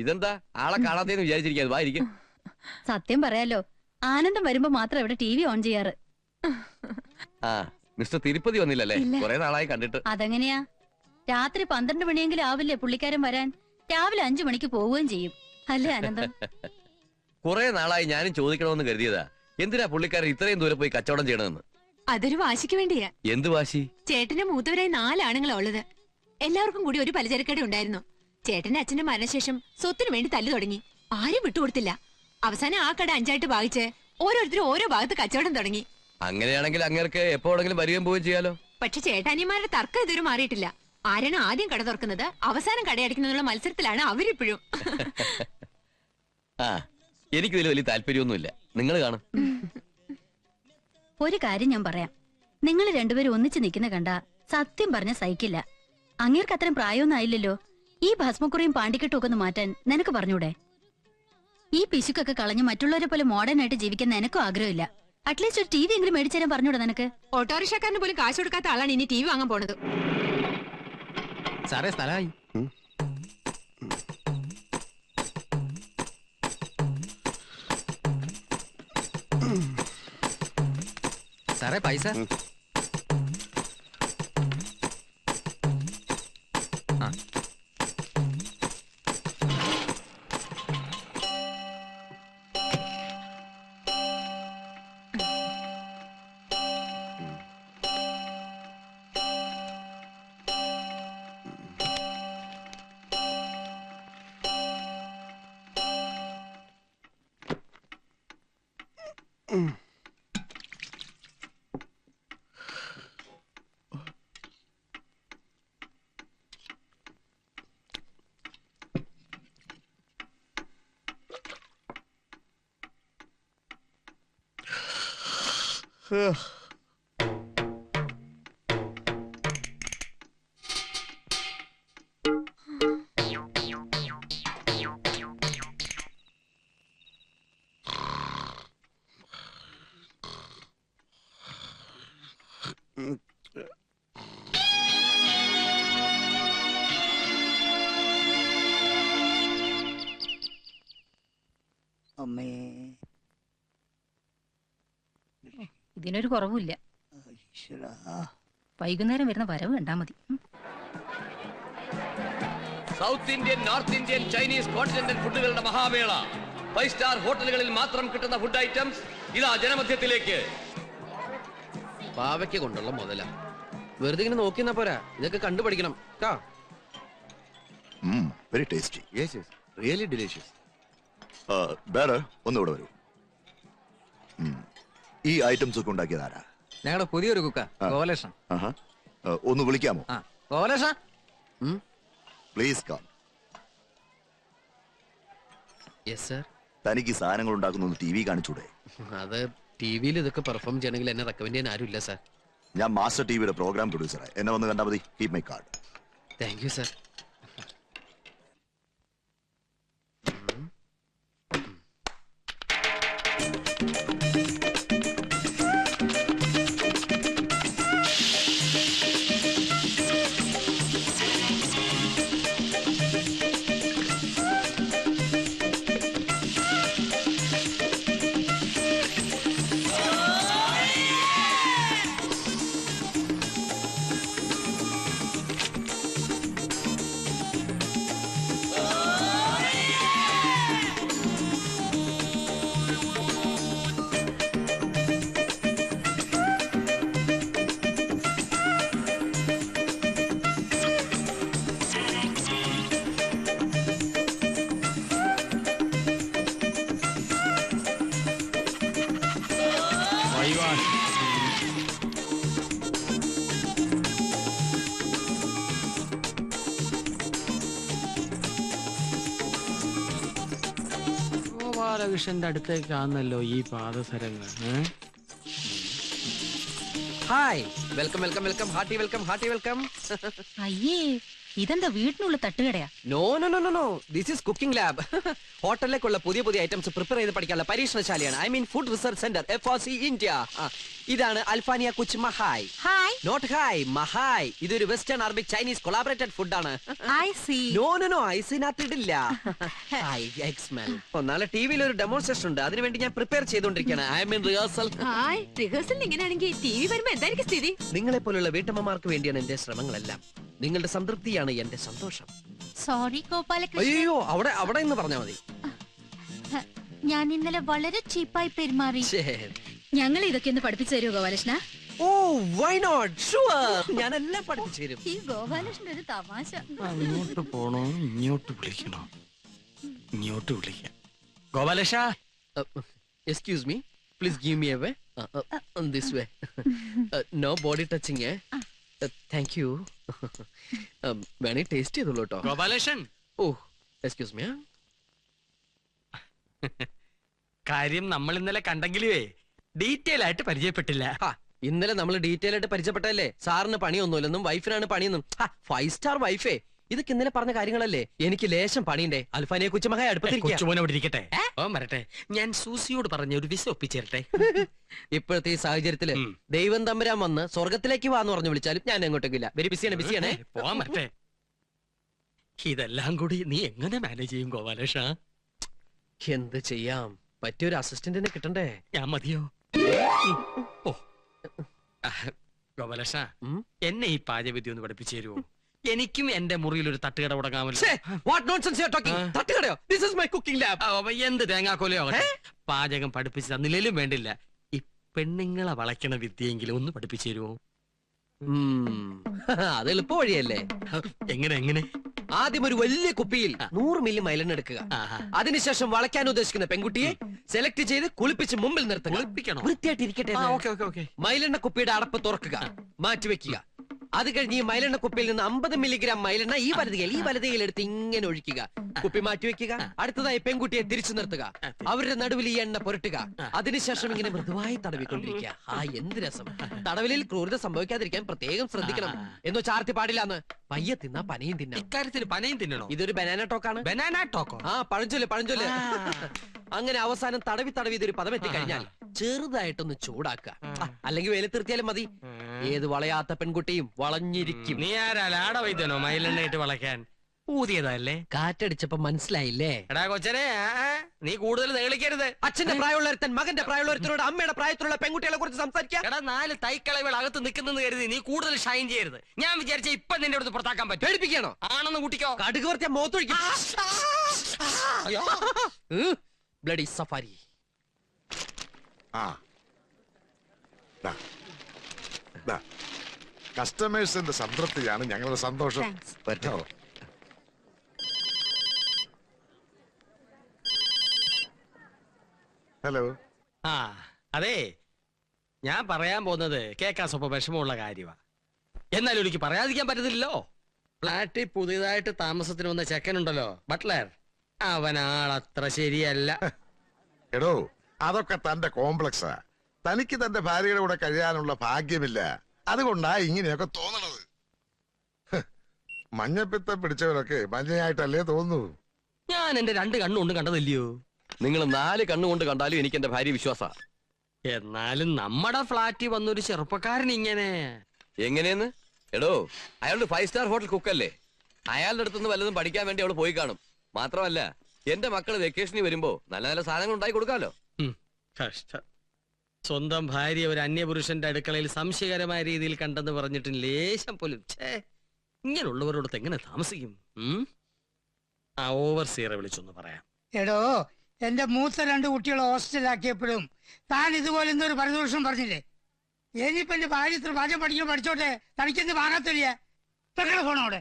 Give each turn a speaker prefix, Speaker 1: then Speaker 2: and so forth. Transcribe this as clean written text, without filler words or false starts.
Speaker 1: ഇതെന്താ ആളെ കാണാത്തേന്ന് വിചാരിച്ചിരിക്കാതെ വായിരിക്കും.
Speaker 2: സത്യം പറയാലോ, ആനന്ദം വരുമ്പോ മാത്രം ഇവിടെ TV ഓൺ ചെയ്യാറ്.
Speaker 1: ആ മിസ്റ്റർ തിരുപ്പതി വന്നില്ലല്ലേ? കുറെ നാളായി കണ്ടിട്ട്.
Speaker 2: അതെങ്ങനെയാ? രാത്രി 12 മണിയെങ്കിലും ആവില്ലേ പുള്ളിക്കാരൻ വരാൻ? രാവിലെ 5 മണിക്ക് പോവുകയും ചെയ്യും അല്ലേ ആനന്ദം?
Speaker 1: കുറെ നാളായി ഞാനും ചോദിക്കണമെന്ന് കരുതിയതാ, എന്തിനാ പുള്ളിക്കാരൻ ഇത്രയും ദൂരെ പോയി കച്ചവടം ചെയ്യണമെന്ന്.
Speaker 3: അതൊരു വാശിക്ക് വേണ്ടിയാ.
Speaker 1: എന്ത് വാശി?
Speaker 3: ചേട്ടന്റെ മൂത്തവരായി 4 ആണുങ്ങളാ ഉള്ളത്. എല്ലാവർക്കും കൂടി ഒരു പലചരക്കട ഉണ്ടായിരുന്നു. ചേട്ടന്റെ അച്ഛന്റെ മരണശേഷം സ്വത്തിനു വേണ്ടി തല്ലു തുടങ്ങി. ആരും വിട്ടുകൊടുത്തില്ല. അവസാനം ആ കട 5ആയിട്ട് ഭാഗിച്ച് ഓരോരുത്തരും ഓരോ ഭാഗത്ത് കച്ചവടം തുടങ്ങി.
Speaker 1: അങ്ങനെയാണെങ്കിൽ അങ്ങേർക്ക് എപ്പോഴെങ്കിലും വരികയും പോവുകയും ചെയ്യാലോ.
Speaker 3: പക്ഷെ ചേട്ടാനിമാരുടെ തർക്കം ഇതുവരെ മാറിയിട്ടില്ല. ആരാണ് ആദ്യം കട തുറക്കുന്നത്, അവസാനം കടയടിക്കുന്നതിനുള്ള മത്സരത്തിലാണ് അവരിപ്പോഴും.
Speaker 1: ആ എനിക്കിതിൽ വലിയ താല്പര്യമൊന്നുമില്ല. നിങ്ങൾ കാണും.
Speaker 2: ഒരു കാര്യം ഞാൻ പറയാം, നിങ്ങൾ രണ്ടുപേരും ഒന്നിച്ച് നിൽക്കുന്ന കണ്ട സത്യം പറഞ്ഞ സഹിക്കില്ല. അങ്ങേർക്ക് അത്രയും പ്രായമൊന്നും ആയില്ലല്ലോ. ഈ ഭസ്മക്കുറിയും പാണ്ടിക്കെട്ടും ഒക്കെ ഒന്ന് മാറ്റാൻ നിനക്ക് പറഞ്ഞൂടെ? ഈ പിശുക്കൊക്കെ കളഞ്ഞ് മറ്റുള്ളവരെ പോലെ മോഡേൺ ആയിട്ട് ജീവിക്കാൻ നിനക്കും ആഗ്രഹമില്ല. അറ്റ്ലീസ്റ്റ് ഒരു TV എങ്കിലും മേടിച്ചു തരാൻ പറഞ്ഞൂടെ നിനക്ക്?
Speaker 3: ഓട്ടോറിക്ഷക്കാരന് പോലും കാശ് കൊടുക്കാത്ത ആളാണ് ഇനി TV വാങ്ങാൻ പോണത്.
Speaker 4: സാറേ സ്ഥലമായി. സാറേ പൈസ.
Speaker 2: ഇതിനൊരു കുറവുമില്ല. വൈകുന്നേരം വരുന്ന വരവ് കണ്ടാ മതി.
Speaker 1: South Indian, North Indian, Chinese, continental ഫുഡുകളുടെ മഹാമേള. 5 സ്റ്റാർ ഹോട്ടലുകളിൽ മാത്രം കിട്ടുന്ന ഫുഡ് ഐറ്റംസ് ഇതാ ജനമധ്യത്തിലേക്ക്. പാവയ്ക്ക് കൊണ്ടുള്ള മുതല വെറുതെ ഇങ്ങനെ നോക്കിന്നാ പോരാ, ഇതൊക്കെ കണ്ടുപഠിക്കണം.
Speaker 5: Very tasty.
Speaker 1: Yes yes, really delicious.
Speaker 5: ഒന്നുകൂടെ വരൂ. ഈ ഐറ്റംസ് ഒക്കെ ഉണ്ടാക്കിയത് ആരാ?
Speaker 4: ഞങ്ങളുടെ പുതിയൊരു കുക്ക ഗോപാലകൃഷ്ണൻ.
Speaker 5: ഒന്ന് വിളിക്കാമോ?
Speaker 4: Gopalakrishnan
Speaker 5: please come.
Speaker 1: Yes sir.
Speaker 5: തനിക്ക് സാധനങ്ങൾ ഉണ്ടാക്കുന്ന TV കാണിച്ചൂടെ?
Speaker 1: അത് ടിവിയിൽ ഇതൊക്കെ പെർഫോം ചെയ്യണമെങ്കിൽ എന്നെ റെക്കമെൻഡ് ചെയ്യാൻ ആരും ഇല്ല സർ.
Speaker 5: ഞാൻ മാസ്റ്റർ ടിവിയുടെ പ്രോഗ്രാം പ്രൊഡ്യൂസറാ. എന്നെ വന്ന് കണ്ടാൽ മതി. Keep my card.
Speaker 1: Thank you sir.
Speaker 6: ഗോപാലകൃഷ്ണന്റെ അടുത്തേക്കാണല്ലോ ഈ പാദസരങ്ങൾ.
Speaker 1: Hi, welcome welcome welcome, hearty welcome, hearty welcome.
Speaker 2: അയ്യേ, ഇതെന്താ വീട്ടിനുള്ള തട്ടുകടയാ?
Speaker 7: No no no no no this is cooking lab. ഹോട്ടലിലേക്കുള്ള പുതിയ പുതിയ ഐറ്റംസ് പ്രിപ്പയർ ചെയ്ത് പഠിക്കാനുള്ള പരീക്ഷണശാലയാണ്. I mean food research centre, FRC India. ഇതാണ് അൽഫാനിയ കുച്ച് മഹായ്.
Speaker 3: ഹായ്.
Speaker 7: നോട്ട് ഹായ്, മഹായ്. ഇതൊരു വെസ്റ്റേൺ അറബിക് ചൈനീസ് കൊളാബറേറ്റഡ് ഫുഡാണ്.
Speaker 3: I see.
Speaker 7: No no no ഐസിനകത്ത് ഇടില്ല. നാളെ ടിവിയിൽ ഒരു ഡെമോൺസ്ട്രേഷൻ ഉണ്ട്, അതിനുവേണ്ടി ഞാൻ പ്രിപ്പയർ ചെയ്തുകൊണ്ടിരിക്കുകയാണ്. I mean rehearsal.
Speaker 3: Hi. Rehearsal ഇങ്ങനെയാണെങ്കിൽ TV വരുമ്പോ എന്തായിരിക്കും സ്ഥിതി?
Speaker 7: നിങ്ങളെ പോലുള്ള വീട്ടമ്മമാർക്ക് വേണ്ടിയാണ് എന്റെ ശ്രമങ്ങളെല്ലാം. നിങ്ങളുടെ സംതൃപ്തിയാണ് എന്റെ സന്തോഷം.
Speaker 8: സോറി ഗോപാലകൃഷ്ണൻ,
Speaker 7: അയ്യോ, അവിടെ അവിടെ എന്ന് പറഞ്ഞാൽ മതി.
Speaker 8: ഞാൻ ഇന്നലെ വളരെ ചീപ്പായി പെരുമാറി.
Speaker 7: ശരി.
Speaker 2: ഞങ്ങൾ ഇതൊക്കെ ഒന്ന് പഠിപ്പിച്ചു തരുമോ ഗോപാലകൃഷ്ണ?
Speaker 7: ഓ വൈ നോട്ട്, ഷുവർ, ഞാനെല്ലാം പഠിപ്പിച്ചു തരും.
Speaker 2: ഈ ഗോപാലകൃഷ്ണൻ ഒരു തമാശ.
Speaker 6: അങ്ങോട്ട് പോണോ ഇങ്ങോട്ട് വിളിക്കണോ? ഇങ്ങോട്ട് വിളിക്കാം. ഗോപാലേഷ,
Speaker 7: excuse me, please give me a way. This way. No body touching. Thank you. വേണേ ടേസ്റ്റ് ചെയ്തോളൂ കേട്ടോ.
Speaker 6: ഗോപാലേഷൻ,
Speaker 7: ഓ എക്സ്ക്യൂസ് മീ.
Speaker 6: കാര്യം നമ്മൾ ഇന്നലെ കണ്ടെങ്കിലേ ഡീറ്റെയിൽ ആയിട്ട് പരിചയപ്പെട്ടില്ല.
Speaker 7: ഇന്നലെ നമ്മൾ ഡീറ്റെയിൽ ആയിട്ട് പരിചയപ്പെട്ടല്ലേ. സാറിന് പണിയൊന്നുമില്ലെന്നും വൈഫിനാണ് പണിയെന്നും. 5 സ്റ്റാർ വൈഫേ, ഇതൊക്കെ ഇന്നലെ പറഞ്ഞ കാര്യങ്ങളല്ലേ. എനിക്ക് ലേശം പണിയുണ്ടേ. അൽഫാനിയെ കുച്ചുമഹായ അടുപ്പത്തിരിക്കുക.
Speaker 6: കൊച്ചുമോനെ അവിടെ ഇരിക്കട്ടെ. ഓ വരട്ടെ, ഞാൻ സൂസിയോട് പറഞ്ഞ ഒരു വിസ ഒപ്പിച്ചേരട്ടെ.
Speaker 7: ഇപ്പോഴത്തെ ഈ സാഹചര്യത്തില് ദൈവം തമ്പുരാൻ വന്ന് സ്വർഗത്തിലേക്ക് വാന്ന് പറഞ്ഞു വിളിച്ചാലും ഞാൻ എങ്ങോട്ടേക്കില്ല. വെരി ബിസിയാണേ.
Speaker 6: പോവാൻ വരട്ടെ. ഇതെല്ലാം കൂടി നീ എങ്ങനെ മാനേജ് ചെയ്യും ഗോപാലേഷ?
Speaker 7: എന്ത് ചെയ്യാം, പറ്റിയൊരു അസിസ്റ്റന്റിനെ കിട്ടണ്ടേ.
Speaker 6: ഞാൻ മതിയോ? ഓ ഗോപാലേഷ, എന്നെ ഈ പാചകവിദ്യ ഒന്ന് പഠിപ്പിച്ചു തരുമോ? എനിക്കും എന്റെ മുറിയിൽ ഒരു തട്ടുകട തുടങ്ങാമല്ലോ.
Speaker 7: തട്ടുകടയോ? This is my cooking lab.
Speaker 6: എന്ത് തേങ്ങാക്കോലയോ പാചകം പഠിപ്പിച്ചു തന്നില്ലേലും വേണ്ടില്ല. ഈ പെണ്ണുങ്ങളെ വളയ്ക്കണ വിദ്യയെങ്കിലും ഒന്ന് പഠിപ്പിച്ചു തരുമോ?
Speaker 7: അത് എളുപ്പ വഴിയല്ലേ.
Speaker 6: എങ്ങനെ എങ്ങനെ?
Speaker 7: ആദ്യം ഒരു വലിയ കുപ്പിയിൽ 100 മില്ലി മൈലെണ്ണ എടുക്കുക. അതിനുശേഷം വളയ്ക്കാൻ ഉദ്ദേശിക്കുന്ന പെൺകുട്ടിയെ സെലക്ട് ചെയ്ത് കുളിപ്പിച്ച് മുമ്പിൽ നിർത്തുക.
Speaker 6: കുളിപ്പിക്കണോ?
Speaker 7: വൃത്തിയായിട്ട് ഇരിക്കട്ടെ. മൈലെണ്ണ കുപ്പിയുടെ അടപ്പ് തുറക്കുക, മാറ്റിവെക്കുക. അത് കഴിഞ്ഞ് ഈ മൈലെണ്ണ കുപ്പിയിൽ നിന്ന് 50 മില്ലിഗ്രാം മൈലെണ്ണ ഈ വലതുകയിൽ എടുത്ത് ഇങ്ങനെ ഒഴിക്കുക. കുപ്പി മാറ്റിവെക്കുക. അടുത്തതായി പെൺകുട്ടിയെ തിരിച്ചു നിർത്തുക. അവരുടെ നടുവിൽ ഈ എണ്ണ പുരട്ടുക. അതിനുശേഷം ഇങ്ങനെ മൃദുവായി തടവിക്കൊണ്ടിരിക്കുക. എന്ത് രസം. തടവിലിൽ ക്രൂരത സംഭവിക്കാതിരിക്കാൻ പ്രത്യേകം ശ്രദ്ധിക്കണം. എന്നോ ചാർത്തി പാടില്ലാന്ന്. പയ്യെ തിന്നാ പനയും തിന്നാം.
Speaker 6: ഇക്കാര്യത്തിൽ പനയും തിന്നണോ?
Speaker 7: ഇതൊരു ബനാന ടോക്കാണ്.
Speaker 6: Banana Toko?
Speaker 7: പഴഞ്ചൊല്ല്. അങ്ങനെ അവസാനം തടവി ഇതൊരു പദം എത്തിക്കഴിഞ്ഞാൽ ചെറുതായിട്ടൊന്ന് ചൂടാക്കുക. അല്ലെങ്കിൽ വെയിലത്തിർത്തിയാലും മതി. ഏത് വളയാത്ത പെൺകുട്ടിയും വളഞ്ഞിരിക്കും.
Speaker 6: നീ ആരാ ലാട വൈദ്യനോ മയിലെണ്ണയിട്ട് വളയ്ക്കാൻ? ഊതിയതല്ലേ?
Speaker 7: കാറ്റടിച്ചപ്പോ മനസ്സിലായില്ലേ?
Speaker 6: എടാ കൊച്ചനെ, നീ കൂടുതൽ നേളിക്കരുത്.
Speaker 7: അച്ഛന്റെ പ്രായമുള്ളൊരുത്തൻ മകന്റെ പ്രായമുള്ളൊരുത്തരോട് അമ്മയുടെ പ്രായത്തിലുള്ള പെൺകുട്ടികളെ കുറിച്ച് സംസാരിക്കാം.
Speaker 6: എടാ 4 തൈക്കളവുകൾ അകത്ത് നിൽക്കുന്നെന്ന് കരുതി നീ കൂടുതൽ ഷൈൻ ചെയ്യരുത്. ഞാൻ വിചാരിച്ച ഇപ്പൊ നിന്റെ അടുത്ത് പുറത്താക്കാൻ പറ്റും.
Speaker 7: പേടിപ്പിക്കണോ?
Speaker 6: ആണെന്ന് കൂട്ടിക്കോ.
Speaker 7: കടുക് വർത്തിയ മോത്തൊഴിക്കും. Bloody safari.
Speaker 9: കസ്റ്റമേഴ്സിന്റെ സംതൃപ്തിയാണ് ഞങ്ങളുടെ സന്തോഷം. ഹലോ.
Speaker 6: അതെ, ഞാൻ പറയാൻ പോകുന്നത് കേൾക്കാൻ സ്വപ്പം വിഷമമുള്ള കാര്യമാ. എന്നാലും എനിക്ക് പറയാതിരിക്കാൻ പറ്റത്തില്ലല്ലോ. ഫ്ലാറ്റിൽ പുതിയതായിട്ട് താമസത്തിന് വന്ന ചെക്കനുണ്ടല്ലോ, ബട്ട്ലർ, അവനാളത്ര ശരിയല്ല.
Speaker 9: എടോ, അതൊക്കെ തന്റെ കോംപ്ലക്സാ. തനിക്ക് തന്റെ ഭാര്യയുടെ കൂടെ കഴിയാനുള്ള ഭാഗ്യമില്ല. അതുകൊണ്ടാ ഇങ്ങനെയൊക്കെ തോന്നണത്. മഞ്ഞപ്പിത്തം പിടിച്ചവരൊക്കെ മഞ്ഞയായിട്ടല്ലേ തോന്നൂ.
Speaker 6: ഞാൻ എന്റെ 2 കണ്ണുകൊണ്ട് കണ്ടതില്ലയോ?
Speaker 1: നിങ്ങൾ 4 കണ്ണുകൊണ്ട് കണ്ടാലും എനിക്ക് എന്റെ ഭാര്യ വിശ്വാസ.
Speaker 6: എന്നാലും നമ്മുടെ ഫ്ലാറ്റിൽ വന്നൊരു ചെറുപ്പക്കാരൻ ഇങ്ങനെ
Speaker 1: എങ്ങനെയെന്ന്? എടോ, അയാളുടെ 5 സ്റ്റാർ ഹോട്ടൽ കുക്കല്ലേ. അയാളുടെ അടുത്തുനിന്ന് വല്ലതും പഠിക്കാൻ വേണ്ടി അവള് പോയി കാണും. മാത്രമല്ല, എന്റെ മക്കള് വെക്കേഷനിൽ വരുമ്പോ നല്ല നല്ല സാധനങ്ങൾ ഉണ്ടായി കൊടുക്കാമല്ലോ.
Speaker 6: കഷ്ടം. സ്വന്തം ഭാര്യ ഒരു അന്യപുരുഷന്റെ അടുക്കളയിൽ സംശയകരമായ രീതിയിൽ കണ്ടെന്ന് പറഞ്ഞിട്ട് ലേശം പോലും ഇങ്ങനെയുള്ളവരോടൊത്ത് എങ്ങനെ താമസിക്കും? ഓവർസിയറെ വിളിച്ചൊന്ന് പറയാം.
Speaker 10: എടോ, എന്റെ മൂത്ത 2 കുട്ടികളെ ഹോസ്റ്റലാക്കിയപ്പോഴും താൻ ഇതുപോലെ എന്തൊരു പരിദോഷം പറഞ്ഞില്ലേ? ഇനിയിപ്പോ എന്റെ ഭാര്യ ഇത്ര പാചകം പഠിച്ചോട്ടെ, തനിക്കെന്ത് വാങ്ങാത്തില്ല. പെങ്ങളെ ഫോണോടെ